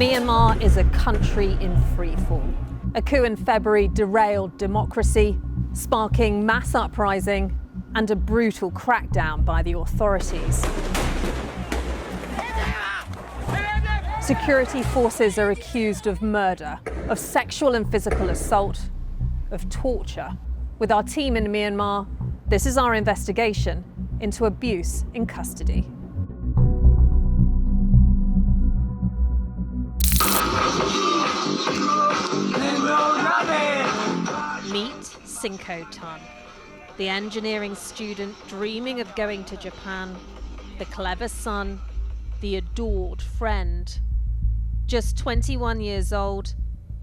Myanmar is a country in freefall. A coup in February derailed democracy, sparking mass uprising and a brutal crackdown by the authorities. Security forces are accused of murder, of sexual and physical assault, of torture. With our team in Myanmar, this is our investigation into abuse in custody. Meet Sinko Tun, the engineering student dreaming of going to Japan, the clever son, the adored friend. Just 21 years old,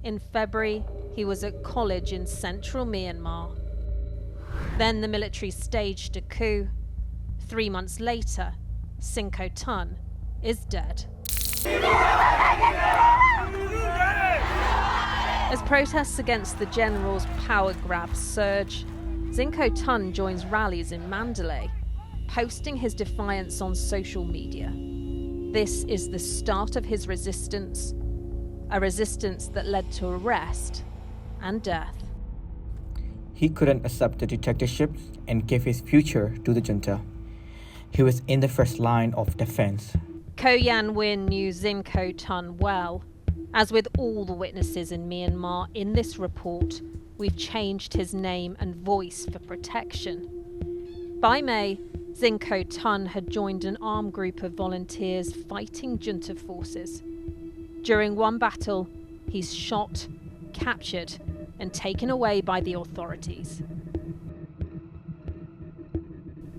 in February, he was at college in central Myanmar. Then the military staged a coup. 3 months later, Sinko Tun is dead. As protests against the general's power grab surge, Sinko Tun joins rallies in Mandalay, posting his defiance on social media. This is the start of his resistance, a resistance that led to arrest and death. He couldn't accept the dictatorship and gave his future to the junta. He was in the first line of defense. Ko Yan Win knew Sinko Tun well. As with all the witnesses in Myanmar in this report, we've changed his name and voice for protection. By May, Sinko Tun had joined an armed group of volunteers fighting junta forces. During one battle, he's shot, captured, and taken away by the authorities.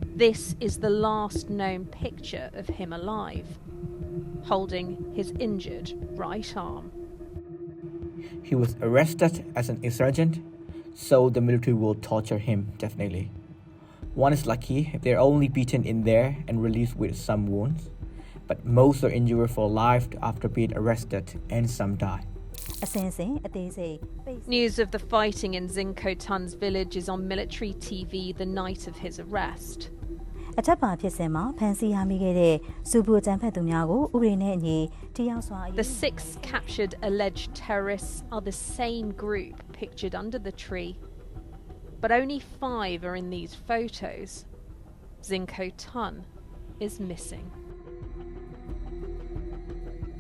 This is the last known picture of him alive, holding his injured right arm. He was arrested as an insurgent, so the military will torture him definitely. One is lucky if they're only beaten in there and released with some wounds, but most are injured for life after being arrested and some die. News of the fighting in Sinko Tun's village is on military TV the night of his arrest. The 6 captured alleged terrorists are the same group pictured under the tree, but only 5 are in these photos. Sinko Tun is missing.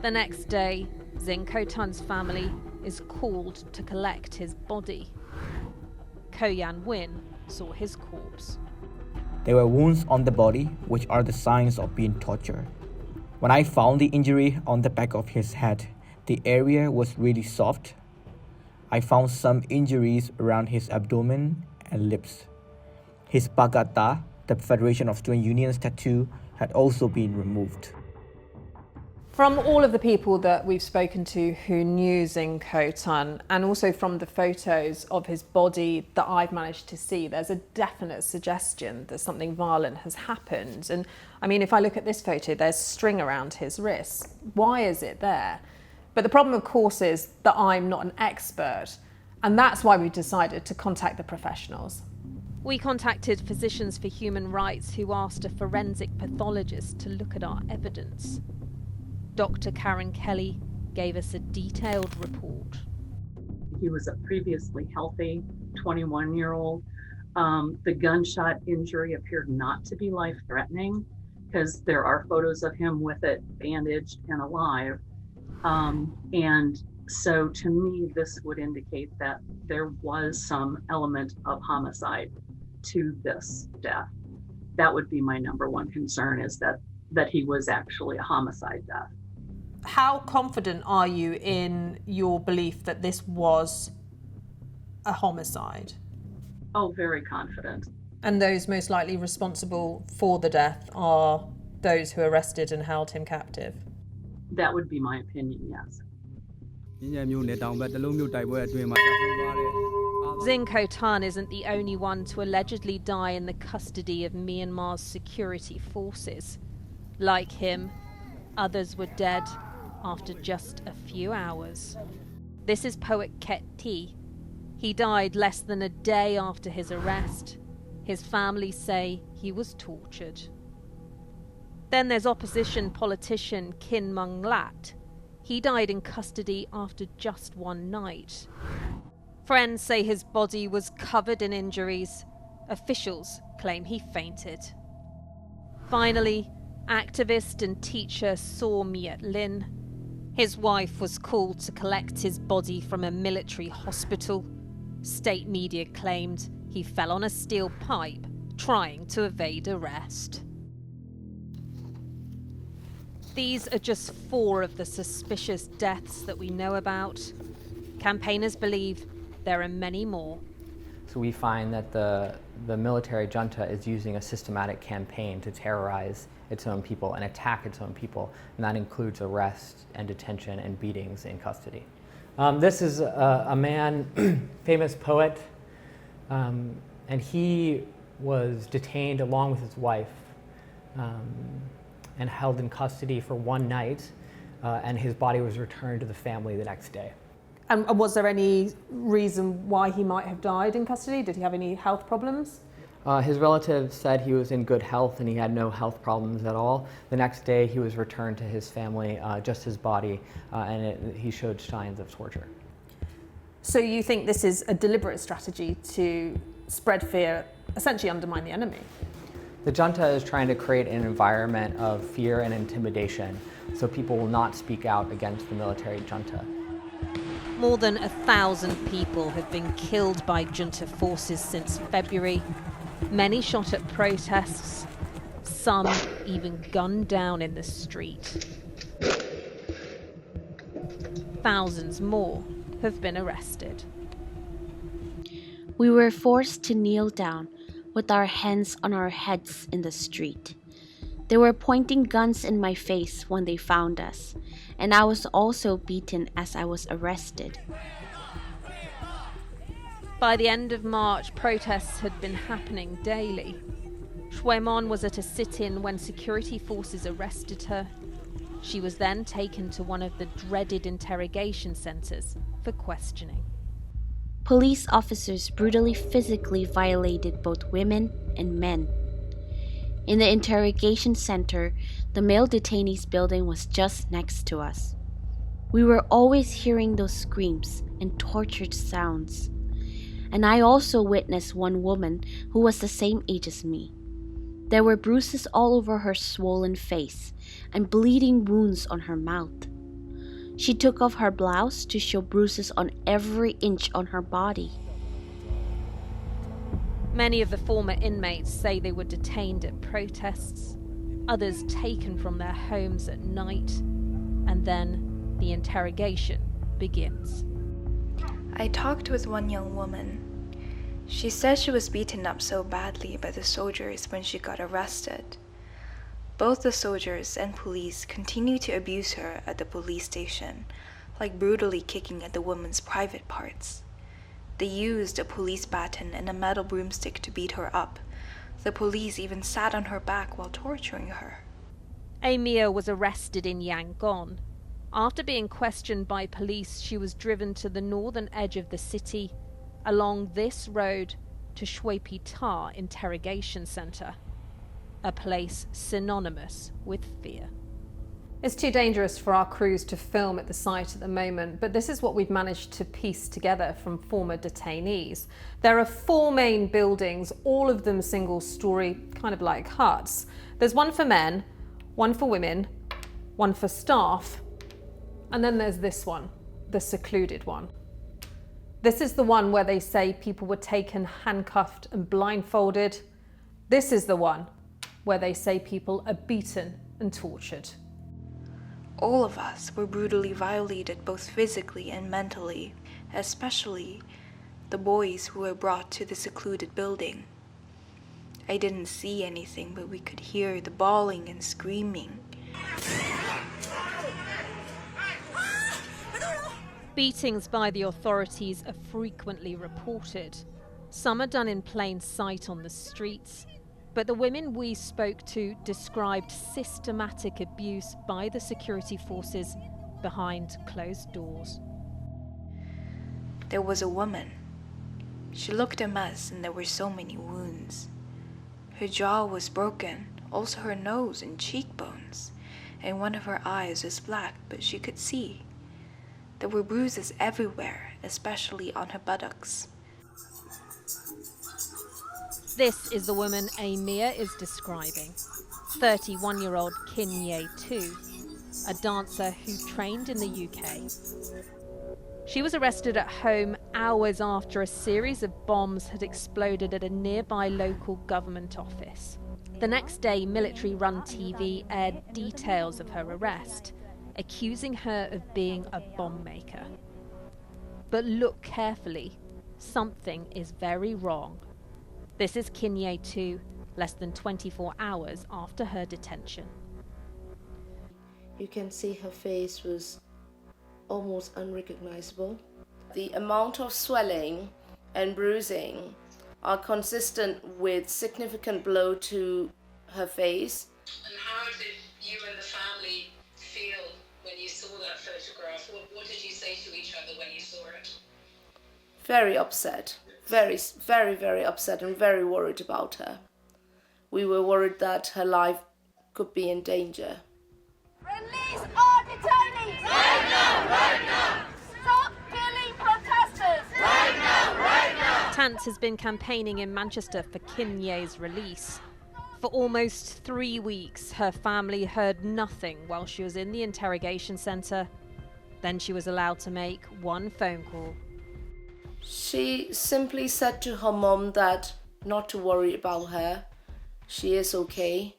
The next day, Sinko Tun's family is called to collect his body. Ko Yan Win saw his corpse. There were wounds on the body, which are the signs of being tortured. When I found the injury on the back of his head, the area was really soft. I found some injuries around his abdomen and lips. His Pagata, the Federation of Student Unions tattoo, had also been removed. From all of the people that we've spoken to who knew Sinko Tun, and also from the photos of his body that I've managed to see, there's a definite suggestion that something violent has happened. And I mean, if I look at this photo, there's string around his wrists. Why is it there? But the problem, of course, is that I'm not an expert, and that's why we decided to contact the professionals. We contacted Physicians for Human Rights, who asked a forensic pathologist to look at our evidence. Dr. Karen Kelly gave us a detailed report. He was a previously healthy 21-year-old. The gunshot injury appeared not to be life-threatening because there are photos of him with it bandaged and alive. And so to me, this would indicate that there was some element of homicide to this death. That would be my number one concern, is that he was actually a homicide death. How confident are you in your belief that this was a homicide? Oh, very confident. And those most likely responsible for the death are those who arrested and held him captive? That would be my opinion, yes. Sinko Tun isn't the only one to allegedly die in the custody of Myanmar's security forces. Like him, others were dead after just a few hours. This is poet Ket T. He died less than a day after his arrest. His family say he was tortured. Then there's opposition politician Kin Mung Lat. He died in custody after just one night. Friends say his body was covered in injuries. Officials claim he fainted. Finally, activist and teacher Saw Myat Lin. His wife was called to collect his body from a military hospital. State media claimed he fell on a steel pipe trying to evade arrest. These are just 4 of the suspicious deaths that we know about. Campaigners believe there are many more. So we find that the military junta is using a systematic campaign to terrorize its own people and attack its own people, and that includes arrest and detention and beatings in custody. This is a man, famous poet, and he was detained along with his wife and held in custody for one night, and his body was returned to the family the next day. And was there any reason why he might have died in custody? Did he have any health problems? His relatives said he was in good health and he had no health problems at all. The next day he was returned to his family, just his body, and he showed signs of torture. So you think this is a deliberate strategy to spread fear, essentially undermine the enemy? The junta is trying to create an environment of fear and intimidation so people will not speak out against the military junta. More than 1,000 people have been killed by junta forces since February. Many shot at protests, some even gunned down in the street. Thousands more have been arrested. We were forced to kneel down with our hands on our heads in the street. They were pointing guns in my face when they found us, and I was also beaten as I was arrested. By the end of March, protests had been happening daily. Shui Mon was at a sit-in when security forces arrested her. She was then taken to one of the dreaded interrogation centres for questioning. Police officers brutally physically violated both women and men. In the interrogation center, the male detainees building was just next to us. We were always hearing those screams and tortured sounds. And I also witnessed one woman who was the same age as me. There were bruises all over her swollen face and bleeding wounds on her mouth. She took off her blouse to show bruises on every inch on her body. Many of the former inmates say they were detained at protests, others taken from their homes at night, and then the interrogation begins. I talked with one young woman. She said she was beaten up so badly by the soldiers when she got arrested. Both the soldiers and police continued to abuse her at the police station, like brutally kicking at the woman's private parts. They used a police baton and a metal broomstick to beat her up. The police even sat on her back while torturing her. Amia was arrested in Yangon. After being questioned by police, she was driven to the northern edge of the city, along this road to Shui Pi Ta Interrogation Centre, a place synonymous with fear. It's too dangerous for our crews to film at the site at the moment, but this is what we've managed to piece together from former detainees. There are 4 main buildings, all of them single-storey, kind of like huts. There's one for men, one for women, one for staff, and then there's this one, the secluded one. This is the one where they say people were taken handcuffed and blindfolded. This is the one where they say people are beaten and tortured. All of us were brutally violated both physically and mentally, especially the boys who were brought to the secluded building. I didn't see anything, but we could hear the bawling and screaming. Beatings by the authorities are frequently reported. Some are done in plain sight on the streets, but the women we spoke to described systematic abuse by the security forces behind closed doors. There was a woman. She looked a mess and there were so many wounds. Her jaw was broken, also her nose and cheekbones, and one of her eyes was black, but she could see. There were bruises everywhere, especially on her buttocks. This is the woman Amir is describing. 31-year-old Kin Ye-tu, a dancer who trained in the UK. She was arrested at home hours after a series of bombs had exploded at a nearby local government office. The next day, military-run TV aired details of her arrest, accusing her of being a bomb maker. But look carefully, something is very wrong. This is Kin Ye-tu, less than 24 hours after her detention. You can see her face was almost unrecognizable. The amount of swelling and bruising are consistent with significant blow to her face. And how did you and the family feel when you saw that photograph? What did you say to each other when you saw it? Very upset, very upset and very worried about her. We were worried that her life could be in danger. Release all detainees! Right now! Right now! Stop killing protesters! Right now! Right now! Tant has been campaigning in Manchester for Kin Ye's release. For almost 3 weeks, her family heard nothing while she was in the interrogation centre. Then she was allowed to make one phone call. She simply said to her mom that not to worry about her. She is okay.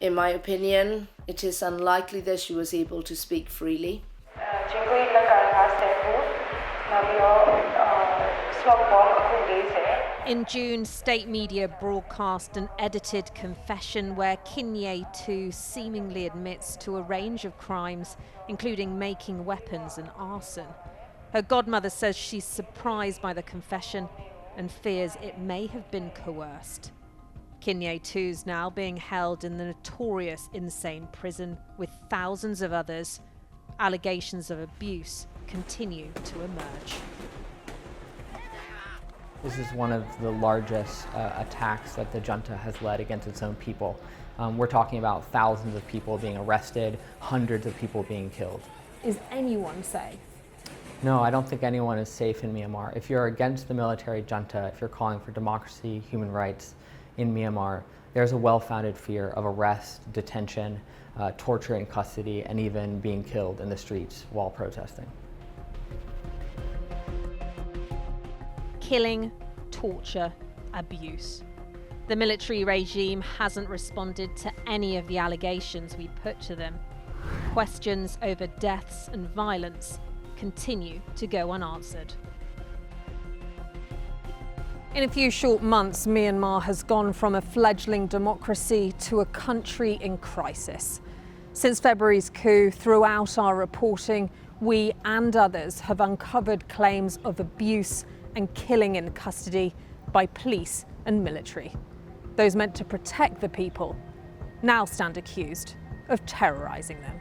In my opinion, it is unlikely that she was able to speak freely. In June, state media broadcast an edited confession where Kin Ye-tu seemingly admits to a range of crimes, including making weapons and arson. Her godmother says she's surprised by the confession and fears it may have been coerced. Kin Ye-tu's now being held in the notorious insane prison with thousands of others. Allegations of abuse continue to emerge. This is one of the largest attacks that the junta has led against its own people. We're talking about thousands of people being arrested, hundreds of people being killed. Is anyone safe? No, I don't think anyone is safe in Myanmar. If you're against the military junta, if you're calling for democracy, human rights in Myanmar, there's a well-founded fear of arrest, detention, torture in custody, and even being killed in the streets while protesting. Killing, torture, abuse. The military regime hasn't responded to any of the allegations we put to them. Questions over deaths and violence continue to go unanswered. In a few short months, Myanmar has gone from a fledgling democracy to a country in crisis. Since February's coup, throughout our reporting, we and others have uncovered claims of abuse and killing in custody by police and military. Those meant to protect the people now stand accused of terrorizing them.